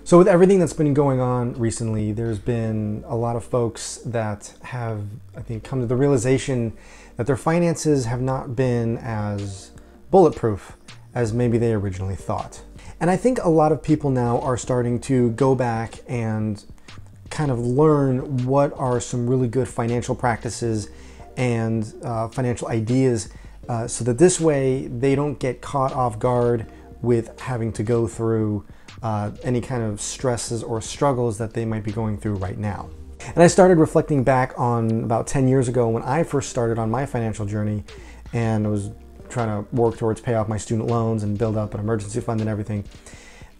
So with everything that's been going on recently, there's been a lot of folks that have, I think, come to the realization that their finances have not been as bulletproof as maybe they originally thought. And I think a lot of people now are starting to go back and kind of learn what are some really good financial practices and financial ideas so that this way they don't get caught off guard with having to go through any kind of stresses or struggles that they might be going through right now. And I started reflecting back on about 10 years ago when I first started on my financial journey and I was trying to work towards pay off my student loans and build up an emergency fund and everything.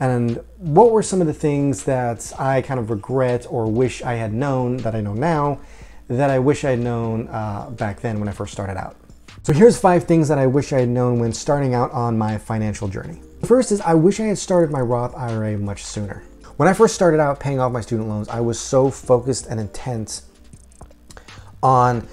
And what were some of the things that I kind of regret or wish I had known that I know now that I wish I had known back then when I first started out? So here's 5 things that I wish I had known when starting out on my financial journey. The first is I wish I had started my Roth IRA much sooner. When I first started out paying off my student loans, I was so focused and intent on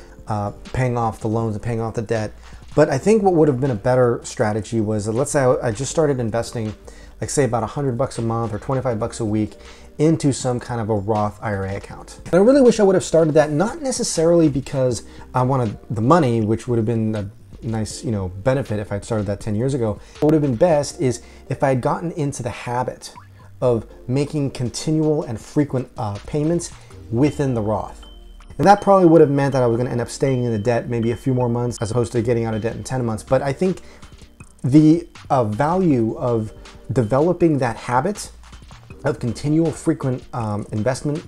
paying off the loans and paying off the debt. But I think what would have been a better strategy was, let's say I just started investing, like say about $100 a month or $25 a week into some kind of a Roth IRA account. And I really wish I would have started that, not necessarily because I wanted the money, which would have been a nice, benefit if I'd started that 10 years ago. What would have been best is if I had gotten into the habit of making continual and frequent payments within the Roth. And that probably would have meant that I was going to end up staying in the debt maybe a few more months as opposed to getting out of debt in 10 months. But I think the value of developing that habit of continual frequent investment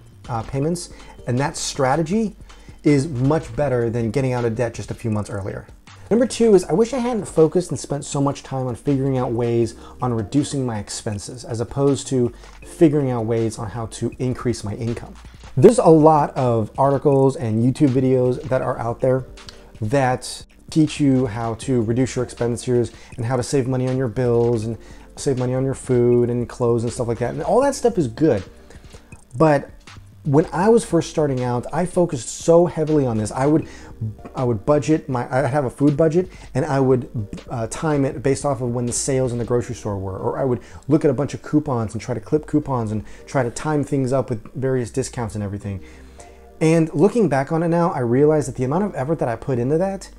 payments and that strategy is much better than getting out of debt just a few months earlier. Number 2 is I wish I hadn't focused and spent so much time on figuring out ways on reducing my expenses as opposed to figuring out ways on how to increase my income. There's a lot of articles and YouTube videos that are out there that teach you how to reduce your expenditures and how to save money on your bills and save money on your food and clothes and stuff like that. And all that stuff is good. But when I was first starting out, I focused so heavily on this. I would budget I'd have a food budget and I would time it based off of when the sales in the grocery store were, or I would look at a bunch of coupons and try to clip coupons and try to time things up with various discounts and everything. And looking back on it now, I realized that the amount of effort that I put into that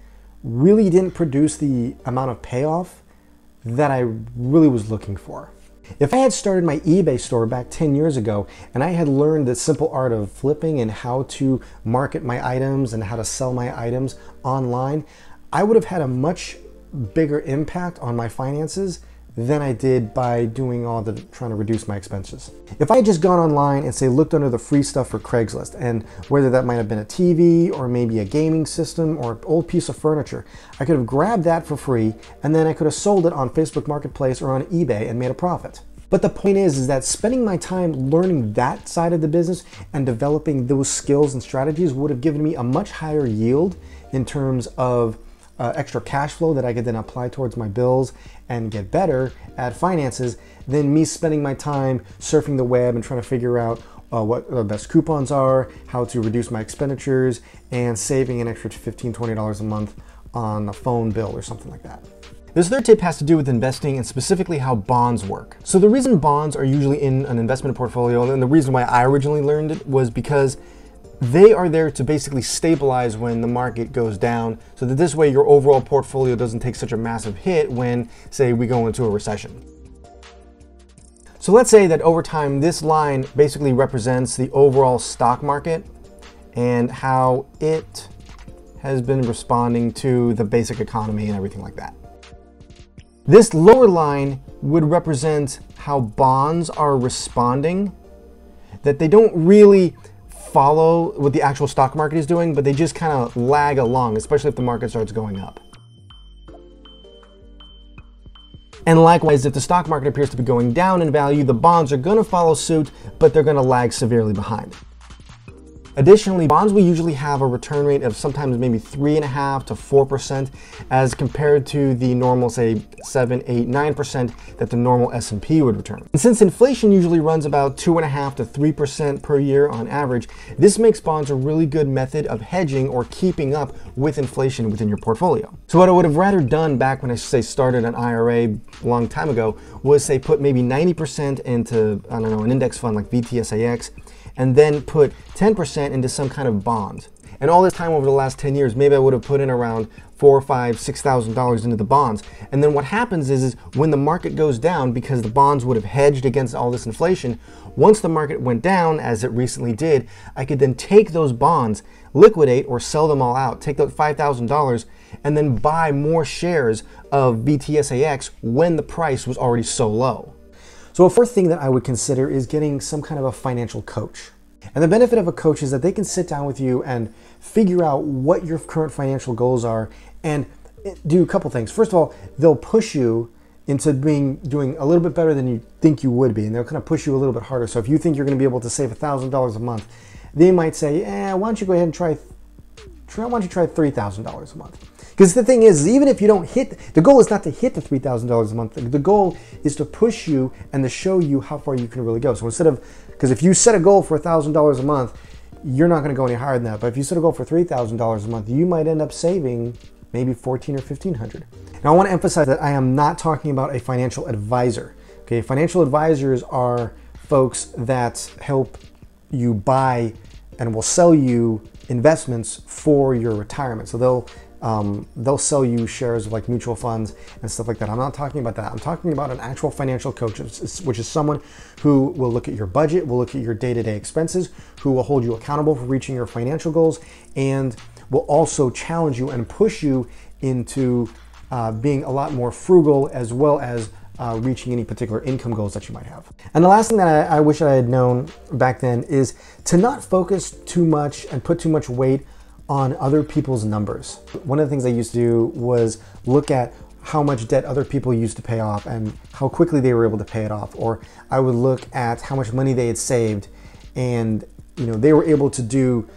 really didn't produce the amount of payoff that I really was looking for. If I had started my eBay store back 10 years ago and I had learned the simple art of flipping and how to market my items and how to sell my items online, I would have had a much bigger impact on my finances than I did by doing all the trying to reduce my expenses. If I had just gone online and say looked under the free stuff for Craigslist, and whether that might have been a TV or maybe a gaming system or an old piece of furniture, I could have grabbed that for free and then I could have sold it on Facebook Marketplace or on eBay and made a profit. But the point is that spending my time learning that side of the business and developing those skills and strategies would have given me a much higher yield in terms of extra cash flow that I could then apply towards my bills and get better at finances than me spending my time surfing the web and trying to figure out what the best coupons are, how to reduce my expenditures, and saving an extra $15, $20 a month on a phone bill or something like that. This third tip has to do with investing and specifically how bonds work. So the reason bonds are usually in an investment portfolio, and the reason why I originally learned it, was because they are there to basically stabilize when the market goes down, so that this way your overall portfolio doesn't take such a massive hit when, say, we go into a recession. So let's say that over time this line basically represents the overall stock market and how it has been responding to the basic economy and everything like that. This lower line would represent how bonds are responding, that they don't really follow what the actual stock market is doing, but they just kind of lag along, especially if the market starts going up. And likewise, if the stock market appears to be going down in value, the bonds are going to follow suit, but they're going to lag severely behind. Additionally, bonds will usually have a return rate of sometimes maybe 3.5% to 4% as compared to the normal, say, 7, 8, 9% that the normal S&P would return. And since inflation usually runs about 2.5% to 3% per year on average, this makes bonds a really good method of hedging or keeping up with inflation within your portfolio. So what I would have rather done back when I say started an IRA a long time ago was say put maybe 90% into, I don't know, an index fund like VTSAX, and then put 10% into some kind of bond. And all this time over the last 10 years, maybe I would have put in around $4,000, $5,000, $6,000 into the bonds. And then what happens is when the market goes down, because the bonds would have hedged against all this inflation, once the market went down, as it recently did, I could then take those bonds, liquidate or sell them all out, take that $5,000 and then buy more shares of VTSAX when the price was already so low. So a fourth thing that I would consider is getting some kind of a financial coach. And the benefit of a coach is that they can sit down with you and figure out what your current financial goals are and do a couple things. First of all, they'll push you into doing a little bit better than you think you would be, and they'll kind of push you a little bit harder. So if you think you're going to be able to save $1,000 a month, they might say, why don't you go ahead and try $3,000 a month? Because the thing is, even if you don't hit, the goal is not to hit the $3,000 a month. The goal is to push you and to show you how far you can really go. So instead of, because if you set a goal for $1,000 a month, you're not going to go any higher than that. But if you set a goal for $3,000 a month, you might end up saving maybe $1,400 or $1,500. Now I want to emphasize that I am not talking about a financial advisor. Okay, financial advisors are folks that help you buy and will sell you investments for your retirement. So they'll sell you shares of like mutual funds and stuff like that. I'm not talking about that. I'm talking about an actual financial coach, which is someone who will look at your budget, will look at your day-to-day expenses, who will hold you accountable for reaching your financial goals, and will also challenge you and push you into being a lot more frugal, as well as reaching any particular income goals that you might have. And the last thing that I wish I had known back then is to not focus too much and put too much weight on other people's numbers. One of the things I used to do was look at how much debt other people used to pay off and how quickly they were able to pay it off. Or I would look at how much money they had saved, and they were able to do,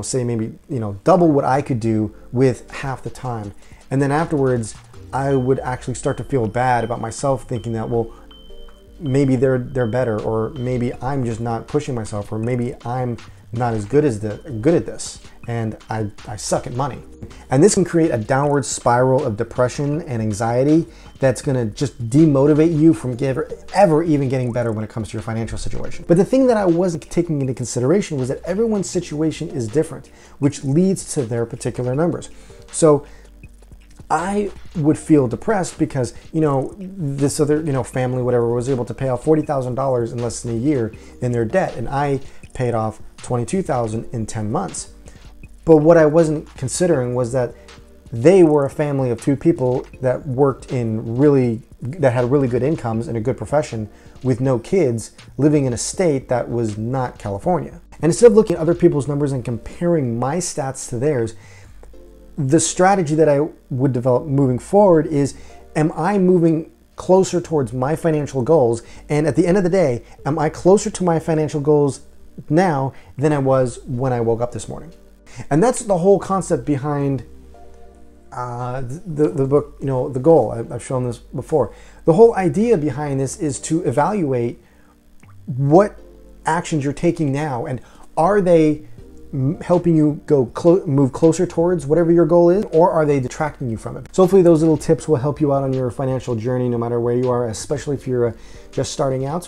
say maybe, double what I could do with half the time. And then afterwards, I would actually start to feel bad about myself, thinking that, well, maybe they're better, or maybe I'm just not pushing myself, or maybe I'm not as good at this, and I suck at money. And this can create a downward spiral of depression and anxiety that's gonna just demotivate you from ever even getting better when it comes to your financial situation. But the thing that I wasn't taking into consideration was that everyone's situation is different, which leads to their particular numbers. So I would feel depressed because, this other, family, whatever, was able to pay off $40,000 in less than a year in their debt, and I paid off $22,000 in 10 months. But what I wasn't considering was that they were a family of two people that that had really good incomes and a good profession with no kids, living in a state that was not California. And instead of looking at other people's numbers and comparing my stats to theirs, the strategy that I would develop moving forward is, am I moving closer towards my financial goals? And at the end of the day, am I closer to my financial goals now than I was when I woke up this morning? And that's the whole concept behind the book, The Goal. I've shown this before. The whole idea behind this is to evaluate what actions you're taking now, and are they helping you move closer towards whatever your goal is, or are they detracting you from it? So hopefully those little tips will help you out on your financial journey, no matter where you are, especially if you're just starting out.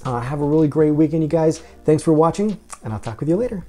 Have a really great weekend, you guys. Thanks for watching, and I'll talk with you later.